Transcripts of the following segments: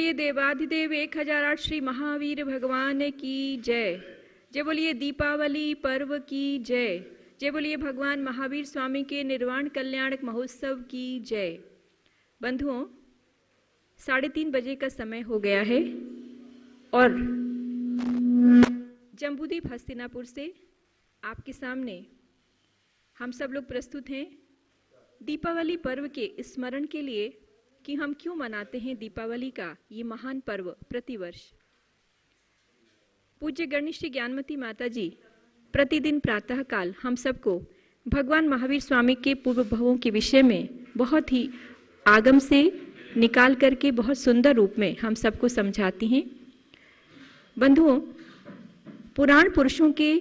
बोलिए देवाधिदेव 1008 श्री महावीर भगवान की जय। जय बोलिए दीपावली पर्व की जय। जय बोलिए भगवान महावीर स्वामी के निर्वाण कल्याणक महोत्सव की जय। बंधुओं, 3:30 बजे का समय हो गया है और जम्बूद्वीप हस्तिनापुर से आपके सामने हम सब लोग प्रस्तुत हैं दीपावली पर्व के स्मरण के लिए कि हम क्यों मनाते हैं दीपावली का ये महान पर्व प्रतिवर्ष। पूज्य गणेश श्री ज्ञानमती माता जी प्रतिदिन प्रातःकाल हम सबको भगवान महावीर स्वामी के पूर्व भवों के विषय में बहुत ही आगम से निकाल करके बहुत सुंदर रूप में हम सबको समझाती हैं। बंधुओं, पुराण पुरुषों के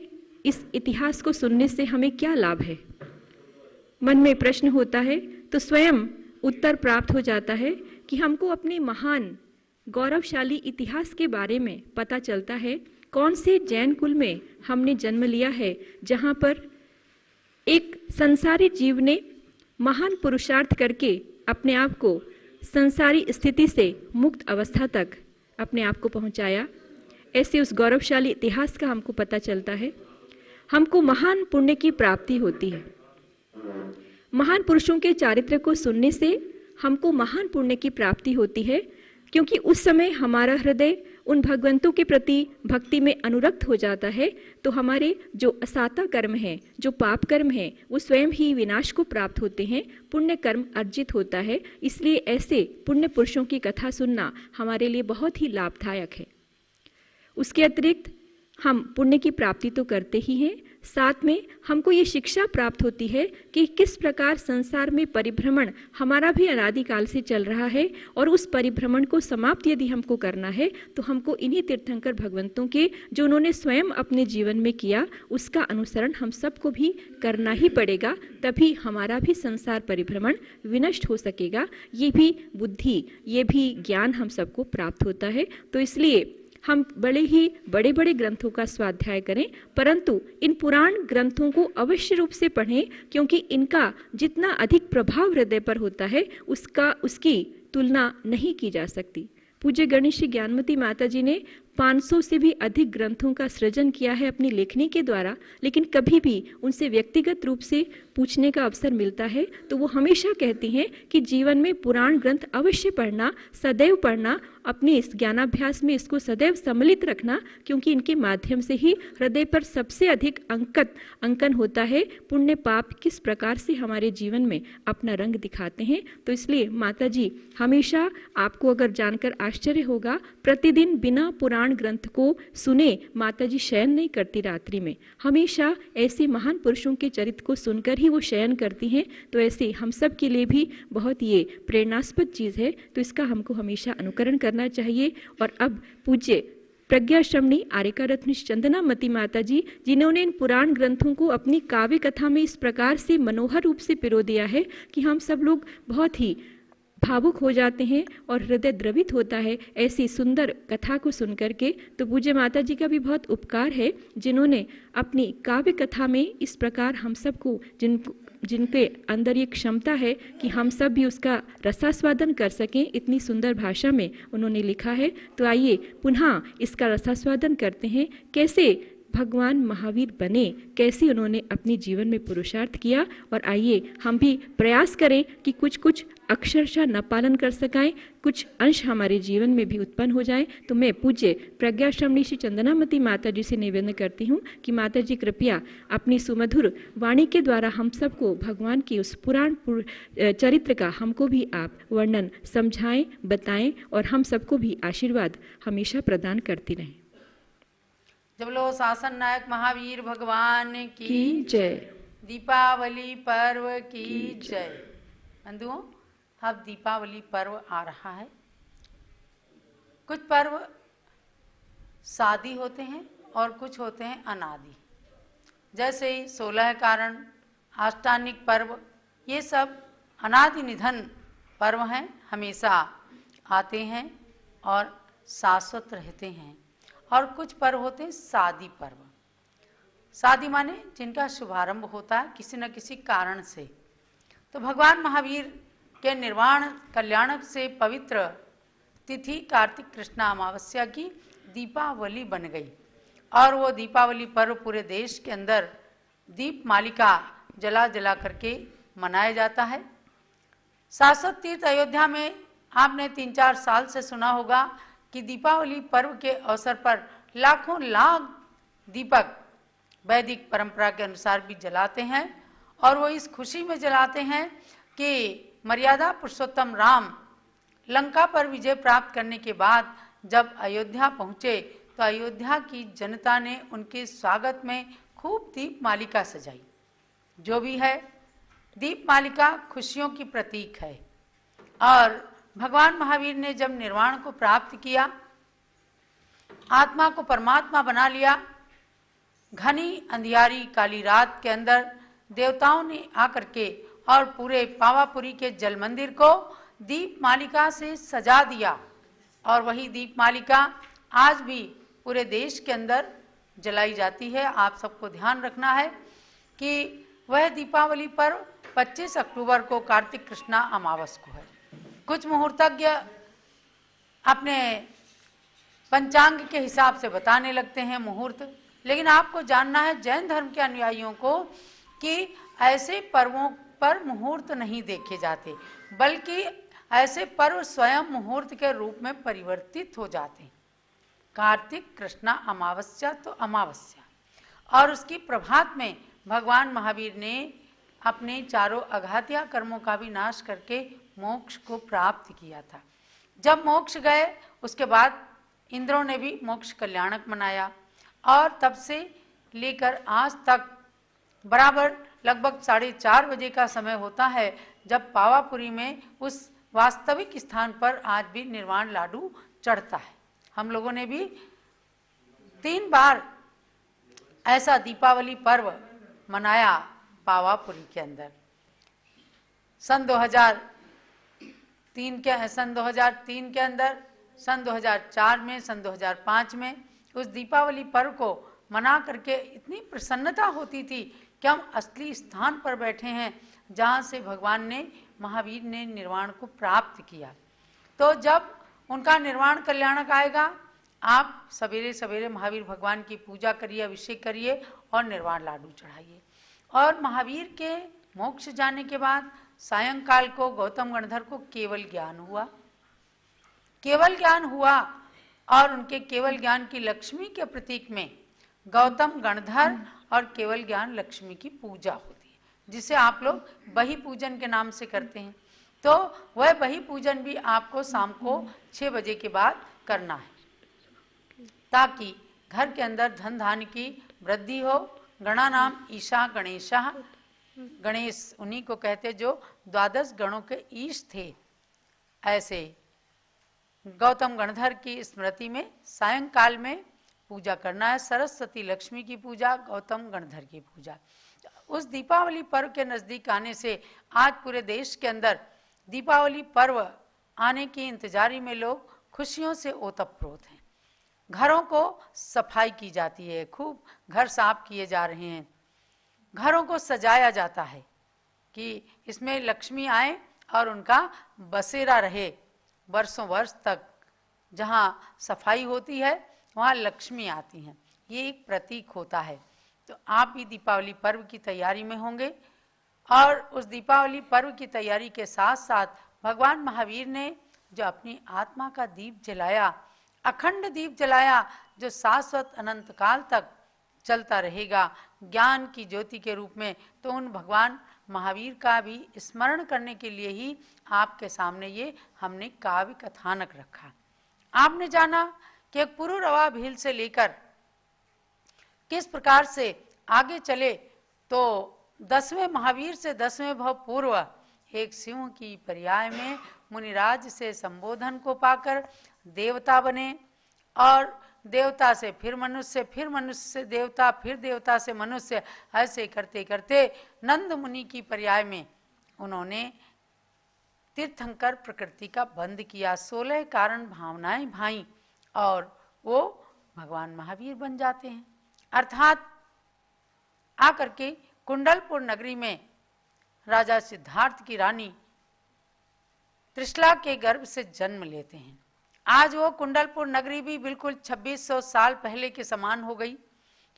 इस इतिहास को सुनने से हमें क्या लाभ है? मन में प्रश्न होता है तो स्वयं उत्तर प्राप्त हो जाता है कि हमको अपने महान गौरवशाली इतिहास के बारे में पता चलता है। कौन से जैन कुल में हमने जन्म लिया है, जहाँ पर एक संसारी जीव ने महान पुरुषार्थ करके अपने आप को संसारी स्थिति से मुक्त अवस्था तक अपने आप को पहुँचाया। ऐसे उस गौरवशाली इतिहास का हमको पता चलता है। हमको महान पुण्य की प्राप्ति होती है। महान पुरुषों के चारित्र को सुनने से हमको महान पुण्य की प्राप्ति होती है, क्योंकि उस समय हमारा हृदय उन भगवंतों के प्रति भक्ति में अनुरक्त हो जाता है। तो हमारे जो असाता कर्म हैं, जो पाप कर्म हैं, वो स्वयं ही विनाश को प्राप्त होते हैं, पुण्य कर्म अर्जित होता है। इसलिए ऐसे पुण्य पुरुषों की कथा सुनना हमारे लिए बहुत ही लाभदायक है। उसके अतिरिक्त हम पुण्य की प्राप्ति तो करते ही हैं, साथ में हमको ये शिक्षा प्राप्त होती है कि किस प्रकार संसार में परिभ्रमण हमारा भी अनादिकाल से चल रहा है, और उस परिभ्रमण को समाप्त यदि हमको करना है तो हमको इन्हीं तीर्थंकर भगवंतों के जो उन्होंने स्वयं अपने जीवन में किया उसका अनुसरण हम सबको भी करना ही पड़ेगा। तभी हमारा भी संसार परिभ्रमण विनष्ट हो सकेगा। ये भी बुद्धि, ये भी ज्ञान हम सबको प्राप्त होता है। तो इसलिए हम बड़े बड़े ग्रंथों का स्वाध्याय करें, परंतु इन पुराण ग्रंथों को अवश्य रूप से पढ़ें, क्योंकि इनका जितना अधिक प्रभाव हृदय पर होता है उसकी तुलना नहीं की जा सकती। पूज्य गणेश श्री ज्ञानमती माता जी ने 500 से भी अधिक ग्रंथों का सृजन किया है अपनी लेखनी के द्वारा, लेकिन कभी भी उनसे व्यक्तिगत रूप से पूछने का अवसर मिलता है तो वो हमेशा कहती हैं कि जीवन में पुराण ग्रंथ अवश्य पढ़ना, सदैव पढ़ना, अपने इस ज्ञानाभ्यास में इसको सदैव सम्मिलित रखना, क्योंकि इनके माध्यम से ही हृदय पर सबसे अधिक अंकन होता है। पुण्य पाप किस प्रकार से हमारे जीवन में अपना रंग दिखाते हैं। तो इसलिए माता जी हमेशा, आपको अगर जानकर आश्चर्य होगा, प्रतिदिन बिना पुराण ग्रंथ को सुने माता जी शयन नहीं करती रात्रि में। हमेशा ऐसे महान पुरुषों के चरित्र को सुनकर ही वो शयन करती हैं। तो ऐसे हम सब के लिए भी बहुत ये प्रेरणास्पद चीज़ है, तो इसका हमको हमेशा अनुकरण करना चाहिए। और अब पूज्य प्रज्ञाश्रमणी आर्यका रत्न चंदनामती माता जी, जिन्होंने इन पुराण ग्रंथों को अपनी काव्य कथा में इस प्रकार से मनोहर रूप से पिरो दिया है कि हम सब लोग बहुत ही भावुक हो जाते हैं और हृदय द्रवित होता है ऐसी सुंदर कथा को सुनकर के। तो पूज्य माता जी का भी बहुत उपकार है, जिन्होंने अपनी काव्य कथा में इस प्रकार हम सबको, जिनके अंदर ये क्षमता है कि हम सब भी उसका रसास्वादन कर सकें, इतनी सुंदर भाषा में उन्होंने लिखा है। तो आइए पुनः इसका रसास्वादन करते हैं, कैसे भगवान महावीर बने, कैसे उन्होंने अपने जीवन में पुरुषार्थ किया। और आइए हम भी प्रयास करें कि कुछ अक्षरशः न पालन कर सकाएं, कुछ अंश हमारे जीवन में भी उत्पन्न हो जाएं। तो मैं पूज्य प्रज्ञाश्रमणी श्री चंदनामती माता जी से निवेदन करती हूँ कि माता जी कृपया अपनी सुमधुर वाणी के द्वारा हम सबको भगवान की उस पुराण चरित्र का हमको भी आप वर्णन समझाएं, बताएं, और हम सबको भी आशीर्वाद हमेशा प्रदान करती रहें। जब लो शासन नायक महावीर भगवान की जय। दीपावली पर्व की जय। बंधुओं, अब दीपावली पर्व आ रहा है। कुछ पर्व शादी होते हैं और कुछ होते हैं अनादि, जैसे ही 16 कारण, अष्टानिक पर्व, ये सब अनादि निधन पर्व हैं, हमेशा आते हैं और शाश्वत रहते हैं। और कुछ पर्व होते हैं शादी पर्व। शादी माने जिनका शुभारंभ होता है किसी न किसी कारण से। तो भगवान महावीर के निर्वाण कल्याणक से पवित्र तिथि कार्तिक कृष्ण अमावस्या की दीपावली बन गई और वो दीपावली पर्व पूरे देश के अंदर दीप मालिका जला जला करके मनाया जाता है। शाश्वत तीर्थ अयोध्या में आपने 3-4 साल से सुना होगा कि दीपावली पर्व के अवसर पर लाखों लाख दीपक वैदिक परंपरा के अनुसार भी जलाते हैं और वो इस खुशी में जलाते हैं कि मर्यादा पुरुषोत्तम राम लंका पर विजय प्राप्त करने के बाद जब अयोध्या पहुंचे तो अयोध्या की जनता ने उनके स्वागत में खूब दीप मालिका सजाई। जो भी है, दीप मालिका खुशियों की प्रतीक है। और भगवान महावीर ने जब निर्वाण को प्राप्त किया, आत्मा को परमात्मा बना लिया, घनी अंधियारी काली रात के अंदर देवताओं ने आकर के और पूरे पावापुरी के जल मंदिर को दीप मालिका से सजा दिया और वही दीप मालिका आज भी पूरे देश के अंदर जलाई जाती है। आप सबको ध्यान रखना है कि वह दीपावली पर्व 25 अक्टूबर को कार्तिक कृष्णा अमावस को है। कुछ मुहूर्तज्ञ अपने पंचांग के हिसाब से बताने लगते हैं मुहूर्त, लेकिन आपको जानना है जैन धर्म के अनुयायियों को कि ऐसे पर्वों पर मुहूर्त नहीं देखे जाते, बल्कि ऐसे पर्व स्वयं मुहूर्त के रूप में परिवर्तित हो जाते हैं। कार्तिक कृष्णा अमावस्या तो अमावस्या और उसकी प्रभात में भगवान महावीर ने अपने चारों अघातिया कर्मों का भी नाश करके मोक्ष को प्राप्त किया था। जब मोक्ष गए उसके बाद इंद्रों ने भी मोक्ष कल्याणक मनाया और तब से लेकर आज तक बराबर लगभग 4:30 बजे का समय होता है जब पावापुरी में उस वास्तविक स्थान पर आज भी निर्वाण लाडू चढ़ता है। हम लोगों ने भी 3 बार ऐसा दीपावली पर्व मनाया पावापुरी के अंदर। सन 2003 के अंदर, सन 2004 में, सन 2005 में उस दीपावली पर्व को मना करके इतनी प्रसन्नता होती थी कि हम असली स्थान पर बैठे हैं जहाँ से भगवान ने महावीर ने निर्वाण को प्राप्त किया। तो जब उनका निर्वाण कल्याणक आएगा, आप सवेरे सवेरे महावीर भगवान की पूजा करिए, अभिषेक करिए और निर्वाण लाडू चढ़ाइए। और महावीर के मोक्ष जाने के बाद सायंकाल को गौतम गणधर को केवल ज्ञान हुआ। केवल ज्ञान हुआ और उनके केवल ज्ञान की लक्ष्मी के प्रतीक में गौतम गणधर और केवल ज्ञान लक्ष्मी की पूजा होती है, जिसे आप लोग बही पूजन के नाम से करते हैं। तो वह बही पूजन भी आपको शाम को 6 बजे के बाद करना है ताकि घर के अंदर धन धान्य की वृद्धि हो। गणा नाम ईशा गणेशा, गणेश उन्हीं को कहते जो 12 गणों के ईश थे। ऐसे गौतम गणधर की स्मृति में सायंकाल में पूजा करना है। सरस्वती लक्ष्मी की पूजा, गौतम गणधर की पूजा। उस दीपावली पर्व के नजदीक आने से आज पूरे देश के अंदर दीपावली पर्व आने की इंतजारी में लोग खुशियों से ओतप्रोत हैं। घरों को सफाई की जाती है, खूब घर साफ किए जा रहे हैं, घरों को सजाया जाता है कि इसमें लक्ष्मी आए और उनका बसेरा रहे वर्षों वर्ष तक। जहाँ सफाई होती है वहाँ लक्ष्मी आती हैं, ये एक प्रतीक होता है। तो आप भी दीपावली पर्व की तैयारी में होंगे और उस दीपावली पर्व की तैयारी के साथ साथ भगवान महावीर ने जो अपनी आत्मा का दीप जलाया, अखंड दीप जलाया, जो शाश्वत अनंत काल तक चलता रहेगा ज्ञान की ज्योति के रूप में, तो उन भगवान महावीर का भी स्मरण करने के लिए ही आपके सामने ये हमने काव्य कथानक रखा। आपने जाना कि एक पुरुरवा भील से लेकर किस प्रकार से आगे चले, तो 10वें महावीर से 10वें भव पूर्व एक सिंह की पर्याय में मुनिराज से संबोधन को पाकर देवता बने और देवता से फिर मनुष्य, फिर मनुष्य से देवता, फिर देवता से मनुष्य, ऐसे करते करते नंद मुनि की पर्याय में उन्होंने तीर्थंकर प्रकृति का बंद किया। 16 कारण भावनाएं भाई और वो भगवान महावीर बन जाते हैं। अर्थात आकर के कुंडलपुर नगरी में राजा सिद्धार्थ की रानी त्रिशला के गर्भ से जन्म लेते हैं आज वो कुंडलपुर नगरी भी बिल्कुल 2600 साल पहले के समान हो गई।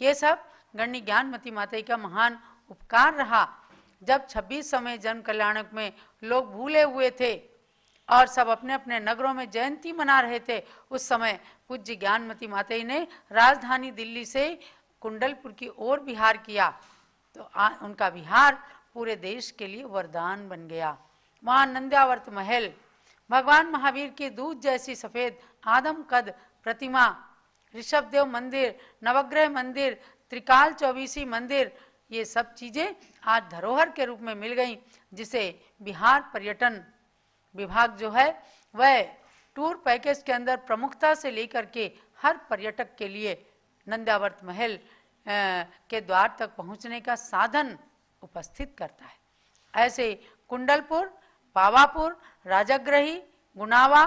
ये सब गणनी ज्ञानमती माता का महान उपकार रहा। जब 2600 में जन कल्याणक में लोग भूले हुए थे और सब अपने अपने नगरों में जयंती मना रहे थे, उस समय पूज्य ज्ञानमती माता ने राजधानी दिल्ली से कुंडलपुर की ओर विहार किया, तो उनका विहार पूरे देश के लिए वरदान बन गया। वहाँ नंद्यावर्त महल, भगवान महावीर के दूध जैसी सफेद आदम कद प्रतिमा, ऋषभदेव मंदिर, नवग्रह मंदिर, त्रिकाल चौबीसी मंदिर, ये सब चीजें आज धरोहर के रूप में मिल गई, जिसे बिहार पर्यटन विभाग जो है वह टूर पैकेज के अंदर प्रमुखता से लेकर के हर पर्यटक के लिए नंद्यावर्त महल के द्वार तक पहुंचने का साधन उपस्थित करता है। ऐसे कुंडलपुर, पावापुर, राजगृही, गुनावा,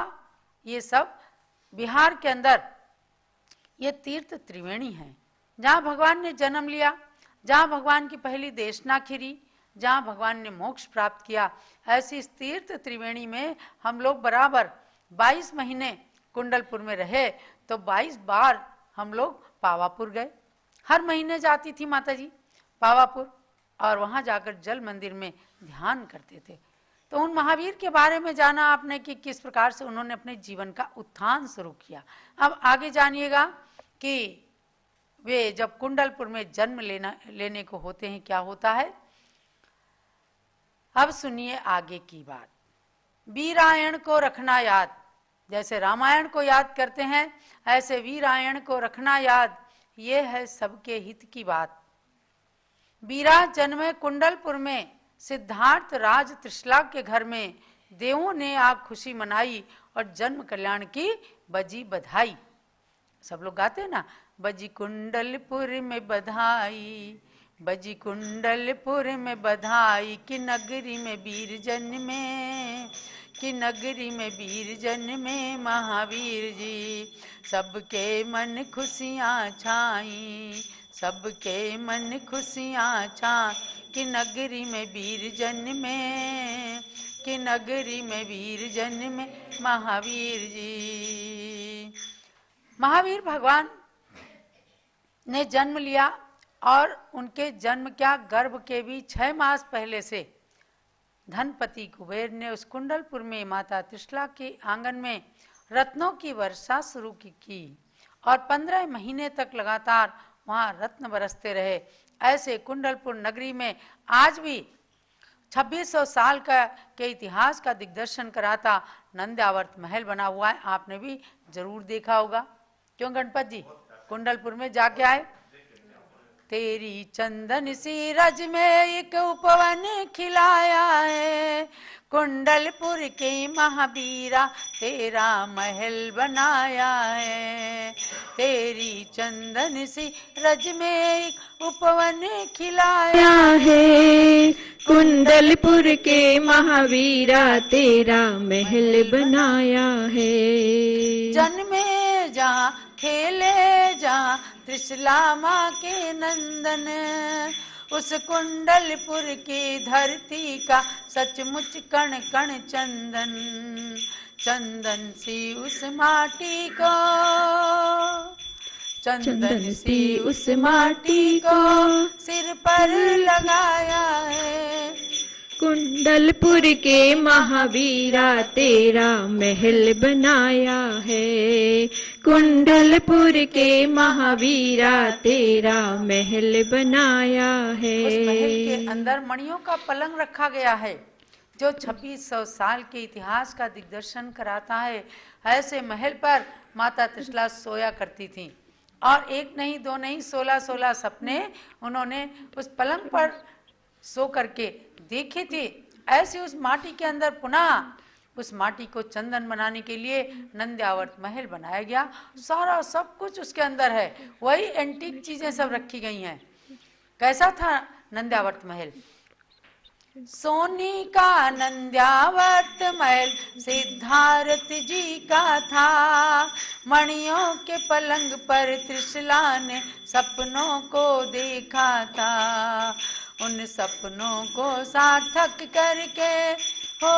ये सब बिहार के अंदर ये तीर्थ त्रिवेणी है, जहाँ भगवान ने जन्म लिया, जहाँ भगवान की पहली देशना खिरी, जहाँ भगवान ने मोक्ष प्राप्त किया। ऐसी इस तीर्थ त्रिवेणी में हम लोग बराबर 22 महीने कुंडलपुर में रहे, तो 22 बार हम लोग पावापुर गए। हर महीने जाती थी माता जी पावापुर, और वहाँ जाकर जल मंदिर में ध्यान करते थे। तो उन महावीर के बारे में जाना आपने कि किस प्रकार से उन्होंने अपने जीवन का उत्थान शुरू किया। अब आगे जानिएगा कि वे जब कुंडलपुर में जन्म लेने को होते हैं, क्या होता है। अब सुनिए आगे की बात। वीरायण को रखना याद, जैसे रामायण को याद करते हैं ऐसे वीरायण को रखना याद, ये है सबके हित की बात। वीरा जन्मे कुंडलपुर में, सिद्धार्थ राज त्रिशला के घर में, देवों ने आप खुशी मनाई और जन्म कल्याण की बजी बधाई। सब लोग गाते हैं ना, बजी कुंडलपुर में बधाई, बजी कुंडलपुर में बधाई, कि नगरी में वीर जन्मे, कि नगरी में वीर जन्मे महावीर जी। सबके मन खुशियाँ छाई, सबके मन खुशियाँ छाई, कि नगरी में वीर जन्मे, कि नगरी में वीर जन्मे महावीर जी। महावीर भगवान ने जन्म लिया, और उनके जन्म क्या, गर्भ के भी 6 मास पहले से धनपति कुबेर ने उस कुंडलपुर में माता त्रिशला के आंगन में रत्नों की वर्षा शुरू की और 15 महीने तक लगातार वहाँ रत्न बरसते रहे। ऐसे कुंडलपुर नगरी में आज भी 2600 साल के इतिहास का दिग्दर्शन कराता नंद्यावर्त महल बना हुआ है। आपने भी जरूर देखा होगा, क्यों गणपत जी कुंडलपुर में जाके आए। तेरी चंदन सी रज में एक उपवन खिलाया है, कुंडलपुर के महावीरा तेरा महल बनाया है। तेरी चंदन सी रज में एक उपवन खिलाया है, कुंडलपुर के महावीरा तेरा महल बनाया है। जन्मे जहाँ खेले जहाँ त्रिशला माँ के नंदन, उस कुंडलपुर की धरती का सचमुच कण कण चंदन, चंदन सी उस माटी को, चंदन सी उस माटी को सिर पर लगाया है। कुंडलपुर के महावीरा तेरा महल बनाया है, कुंडलपुर के महावीरा तेरा महल बनाया है। उस महल के अंदर मणियों का पलंग रखा गया है, जो 2600 साल के इतिहास का दिग्दर्शन कराता है। ऐसे महल पर माता त्रिशला सोया करती थी, और एक नहीं दो नहीं 16-16 सपने उन्होंने उस पलंग पर सो करके देखी थी। ऐसे उस माटी के अंदर पुनः उस माटी को चंदन बनाने के लिए नंद्यावर्त महल बनाया गया। सारा सब कुछ उसके अंदर है, वही एंटीक चीजें सब रखी गई हैं। कैसा था नंद्यावर्त महल? सोनी का नंद्यावर्त महल सिद्धार्थ जी का था, मणियों के पलंग पर त्रिशला ने सपनों को देखा था। उन सपनों को सार्थक करके हो,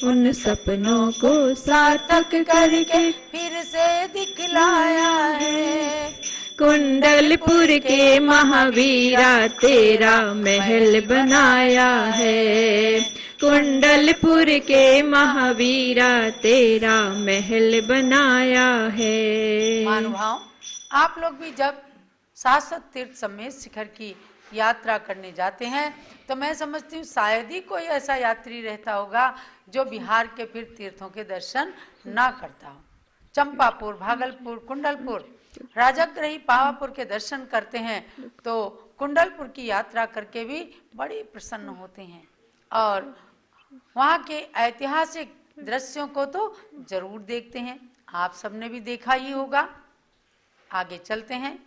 उन उन सपनों को सार्थक करके फिर से दिखलाया है। कुंडलपुर के महावीरा तेरा महल बनाया है। कुंडलपुर के महावीरा तेरा महल बनाया है। महानुभाव, आप लोग भी जब शाश्वत तीर्थ समेत शिखर की यात्रा करने जाते हैं तो मैं समझती हूँ शायद ही कोई ऐसा यात्री रहता होगा जो बिहार के फिर तीर्थों के दर्शन ना करता हो। चंपापुर, भागलपुर, कुंडलपुर, राजगृही, पावापुर के दर्शन करते हैं तो कुंडलपुर की यात्रा करके भी बड़ी प्रसन्न होते हैं और वहाँ के ऐतिहासिक दृश्यों को तो जरूर देखते हैं। आप सबने भी देखा ही होगा। आगे चलते हैं।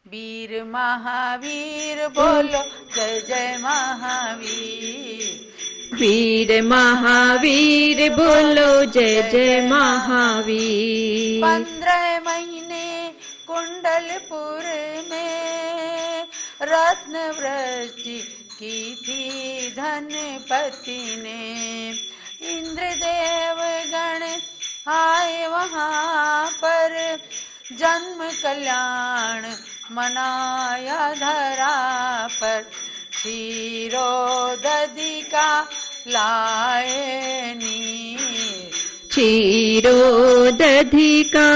वीर महावीर बोलो जय जय महावीर। वीर महावीर बोलो जय जय महावीर। 15 महीने कुंडलपुर में रत्न वृष्टि की थी धनपति ने। इंद्रदेव गण आए वहाँ पर जन्म कल्याण मनाया धरा पर। क्षीरोदधि का लाए नीर। क्षीरोदधि का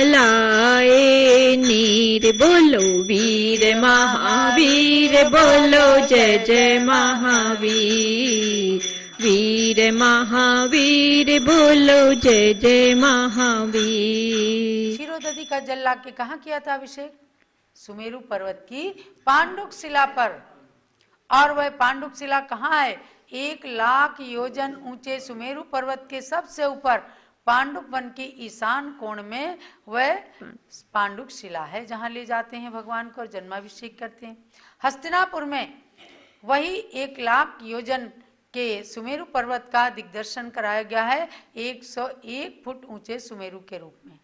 लाए नीर। बोलो वीर महावीर बोलो जय जय महावीर। वीर महावीर बोलो जय जय महावीर। क्षीरोदधि का जल ला के कहाँ किया था अभिषेक? सुमेरु पर्वत की पांडुक शिला पर। और वह पांडुक शिला कहाँ है? 1 लाख योजन ऊंचे सुमेरु पर्वत के सबसे ऊपर पांडुक वन के ईशान कोण में वह पांडुक शिला है जहाँ ले जाते हैं भगवान को और जन्माभिषेक करते हैं। हस्तिनापुर में वही 1 लाख योजन के सुमेरु पर्वत का दिग्दर्शन कराया गया है 101 फुट ऊंचे सुमेरु के रूप में।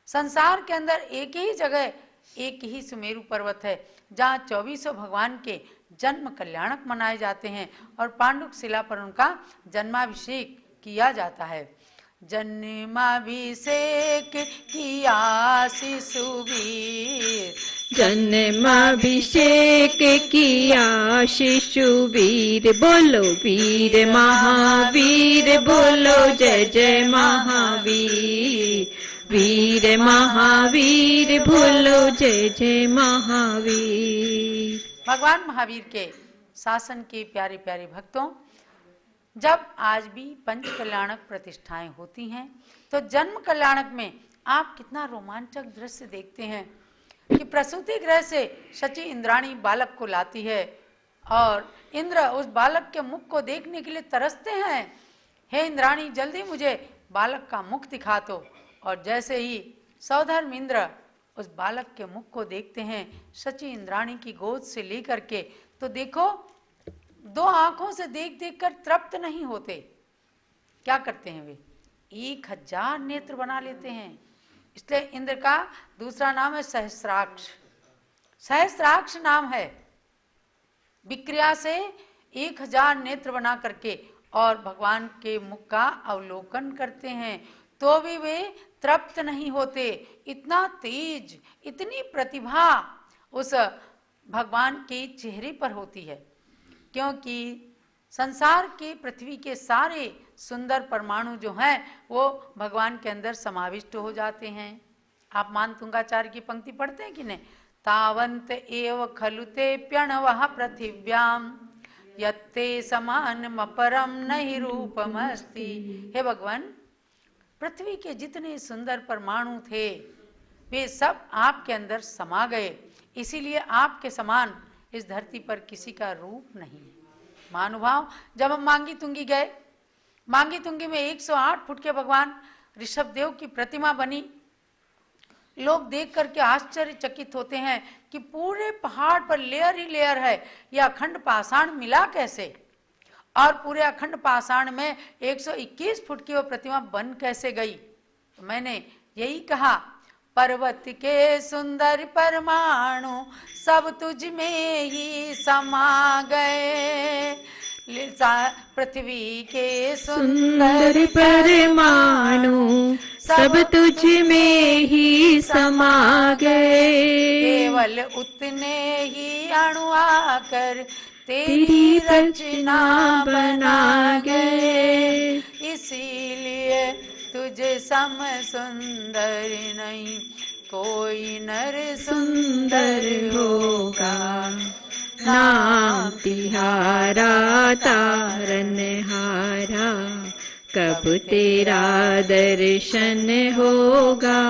संसार के अंदर एक ही जगह एक ही सुमेरु पर्वत है जहाँ 2400 भगवान के जन्म कल्याणक मनाए जाते हैं और पांडुक शिला पर उनका जन्माभिषेक किया जाता है। जन्माभिषेक किया शिशुवीर। जन्माभिषेक किया शिशुवीर। बोलो वीर महावीर बोलो जय जय महावीर। वीर महावीर बोलो जय जय महावीर। भगवान महावीर के शासन के प्यारे प्यारे भक्तों, जब आज भी पंच कल्याणक प्रतिष्ठाएं होती हैं तो जन्म कल्याणक में आप कितना रोमांचक दृश्य देखते हैं कि प्रसूति गृह से शची इंद्राणी बालक को लाती है और इंद्र उस बालक के मुख को देखने के लिए तरसते हैं। हे इंद्राणी, जल्दी मुझे बालक का मुख दिखा दो। और जैसे ही सौधर्म इंद्र उस बालक के मुख को देखते हैं शची इंद्राणी की गोद से लेकर के, तो देखो 2 आंखों से देख देख कर तृप्त नहीं होते। क्या करते हैं वे? 1000 नेत्र बना लेते हैं। इसलिए इंद्र का दूसरा नाम है सहस्राक्ष। सहस्राक्ष नाम है। विक्रिया से 1000 नेत्र बना करके और भगवान के मुख का अवलोकन करते हैं तो भी वे तृप्त नहीं होते। इतना तेज, इतनी प्रतिभा उस भगवान के चेहरे पर होती है, क्योंकि संसार के पृथ्वी के सारे सुंदर परमाणु जो हैं वो भगवान के अंदर समाविष्ट हो जाते हैं। आप मानतुंगाचार्य की पंक्ति पढ़ते हैं कि नहीं? तावंत एव खलुते प्रणवः पृथिव्याम यत्ते समानम अपरम नहि रूपमस्ति। हे भगवान, पृथ्वी के जितने सुंदर परमाणु थे वे सब आपके अंदर समा गए, इसीलिए आपके समान इस धरती पर किसी का रूप नहीं है। महानुभाव, जब हम मांगी तुंगी गए, मांगी तुंगी में 108 फुट के भगवान ऋषभदेव की प्रतिमा बनी। लोग देख करके आश्चर्यचकित होते हैं कि पूरे पहाड़ पर लेयर ही लेयर है, यह अखंड पाषाण मिला कैसे? और पूरे अखंड पाषाण में 121 फुट की वो प्रतिमा बन कैसे गई? तो मैंने यही कहा, पर्वत के सुंदर परमाणु सब तुझ में ही समा गए। पृथ्वी के सुंदर परमाणु सब तुझ में ही समा गए। केवल उतने ही अणु आकर तेरी तेरी रचना बना गए। गए। इसीलिए तुझ सम सुंदर नहीं कोई नर सुंदर होगा। नाम तिहारा तारनहारा कब तेरा दर्शन होगा।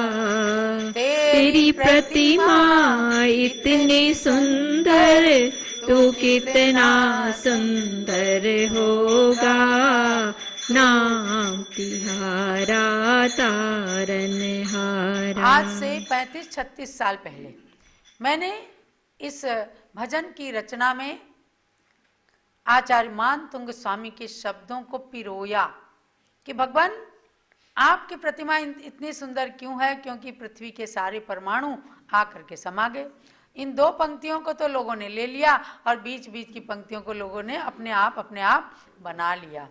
तेरी प्रतिमा इतनी सुंदर तू कितना सुंदर होगा। नाम तिहारा तारनहारा। आज से 35-36 साल पहले मैंने इस भजन की रचना में आचार्य मानतुंग स्वामी के शब्दों को पिरोया कि भगवान आपकी प्रतिमा इतनी सुंदर क्यों है, क्योंकि पृथ्वी के सारे परमाणु आकर के समा गए। इन दो पंक्तियों को तो लोगों ने ले लिया और बीच बीच की पंक्तियों को लोगों ने अपने आप बना लिया।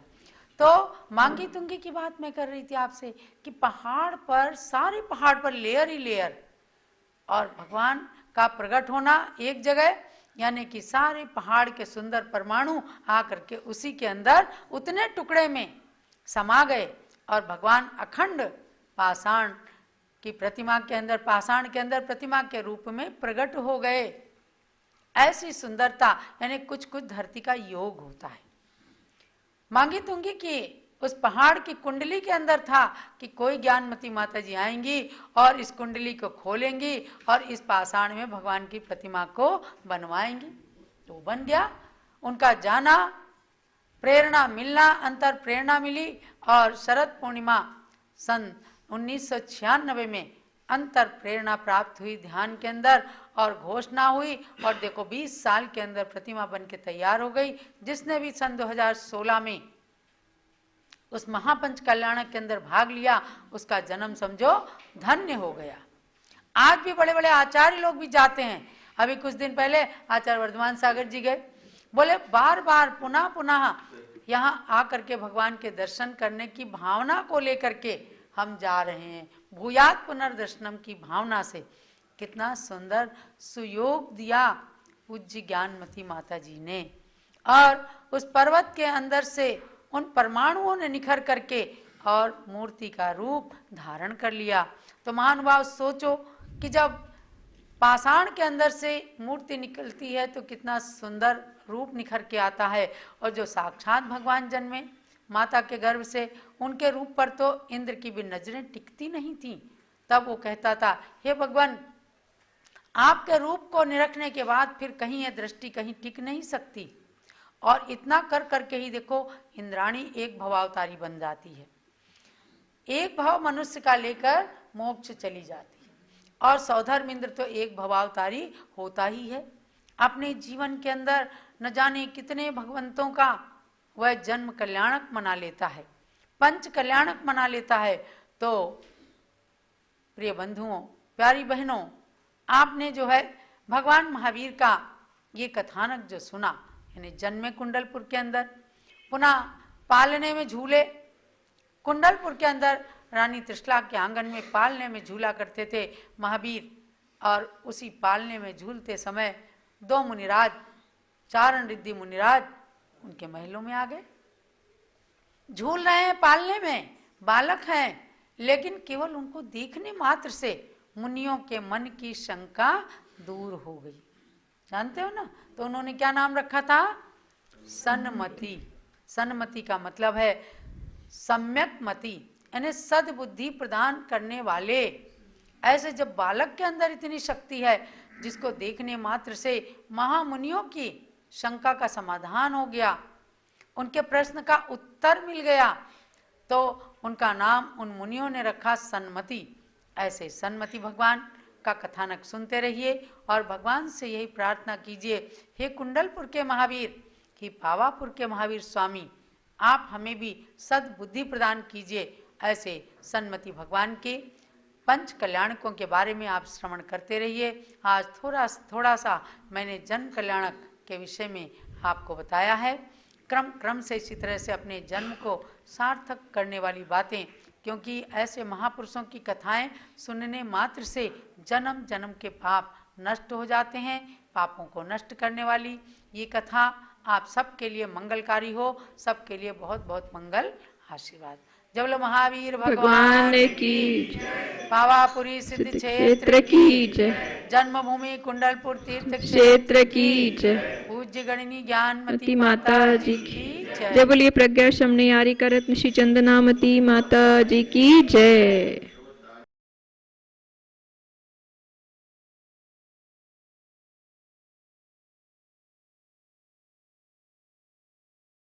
तो मांगी तुंगी की बात मैं कर रही थी आपसे कि पहाड़ पर, सारे पहाड़ पर लेयर ही लेयर और भगवान का प्रकट होना एक जगह, यानी कि सारे पहाड़ के सुंदर परमाणु आकर के उसी के अंदर उतने टुकड़े में समा गए और भगवान अखंड पाषाण की प्रतिमा के अंदर, पाषाण के अंदर प्रतिमा के रूप में प्रकट हो गए। ऐसी सुंदरता, यानी कुछ कुछ धरती का योग होता है। मांगी तुंगी की उस पहाड़ की कुंडली के अंदर था कि कोई ज्ञानमती माता जी आएंगी और इस कुंडली को खोलेंगी और इस पाषाण में भगवान की प्रतिमा को बनवाएंगी। तो बन गया। उनका जाना, प्रेरणा मिलना, अंतर प्रेरणा मिली और शरद पूर्णिमा सन 1996 में अंतर प्रेरणा प्राप्त हुई ध्यान के अंदर और घोषणा हुई और देखो 20 साल के अंदर प्रतिमा बन के तैयार हो गई। जिसने भी सन 2016 में उस महापंच कल्याणक के अंदर भाग लिया उसका जन्म समझो धन्य हो गया। आज भी बड़े बड़े आचार्य लोग भी जाते हैं। अभी कुछ दिन पहले आचार्य वर्धमान सागर जी गए, बोले बार बार पुनः पुनः यहाँ आकर के भगवान के दर्शन करने की भावना को लेकर के हम जा रहे हैं। भूयात पुनर्दर्शनम की भावना से कितना सुंदर सुयोग दिया पूज्य ज्ञानमती माता जी ने। और उस पर्वत के अंदर से उन परमाणुओं ने निखर करके और मूर्ति का रूप धारण कर लिया। तो महानुभाव सोचो कि जब पाषाण के अंदर से मूर्ति निकलती है तो कितना सुंदर रूप निखर के आता है। और जो साक्षात भगवान जन्मे माता के गर्भ से, उनके रूप पर तो इंद्र की भी नजरें टिकती नहीं थी। तब वो कहता था, हे भगवान, आपके रूप को निरखने के बाद फिर कहीं ये दृष्टि कहीं टिक नहीं सकती। और इतना कर करके ही देखो इंद्राणी एक भवावतारी बन जाती है, एक भाव मनुष्य का लेकर मोक्ष चली जाती है। और सौधर्म इंद्र तो एक भवावतारी होता ही है। अपने जीवन के अंदर न जाने कितने भगवंतों का वह जन्म कल्याणक मना लेता है, पंच कल्याणक मना लेता है। तो प्रिय बंधुओं, प्यारी बहनों, आपने जो है भगवान महावीर का ये कथानक जो सुना, यानी जन्मे कुंडलपुर के अंदर, पुनः पालने में झूले, कुंडलपुर के अंदर रानी त्रिशला के आंगन में पालने में झूला करते थे महावीर। और उसी पालने में झूलते समय दो मुनिराज, चारण रिद्धि मुनिराज उनके महलों में आ गए। झूल रहे हैं पालने में, बालक हैं, लेकिन केवल उनको देखने मात्र से मुनियों के मन की शंका दूर हो गई। जानते हो ना, तो उन्होंने क्या नाम रखा था? सन्मति। सन्मति का मतलब है सम्यक मति, यानी सद्बुद्धि प्रदान करने वाले। ऐसे जब बालक के अंदर इतनी शक्ति है जिसको देखने मात्र से महामुनियों की शंका का समाधान हो गया, उनके प्रश्न का उत्तर मिल गया, तो उनका नाम उन मुनियों ने रखा सन्मति। ऐसे सन्मति भगवान का कथानक सुनते रहिए और भगवान से यही प्रार्थना कीजिए, हे कुंडलपुर के महावीर, कि पावापुर के महावीर स्वामी, आप हमें भी सद्बुद्धि प्रदान कीजिए। ऐसे सन्मति भगवान के पंच कल्याणकों के बारे में आप श्रवण करते रहिए। आज थोड़ा सा मैंने जन कल्याणक के विषय में आपको बताया है। क्रम क्रम से इसी तरह से अपने जन्म को सार्थक करने वाली बातें, क्योंकि ऐसे महापुरुषों की कथाएं सुनने मात्र से जन्म जन्म के पाप नष्ट हो जाते हैं। पापों को नष्ट करने वाली ये कथा आप सबके लिए मंगलकारी हो, सबके लिए बहुत बहुत मंगल आशीर्वाद। जब बोलो महावीर भगवान की पावापुरी सिद्ध क्षेत्र की जय, जन्मभूमि कुंडलपुर तीर्थ क्षेत्र की जय, पूज्य गणनी ज्ञानमती मती माता जी की जय। बोलिए प्रज्ञा शमनी यारी करत श्री चंदनामती माता जी की जय।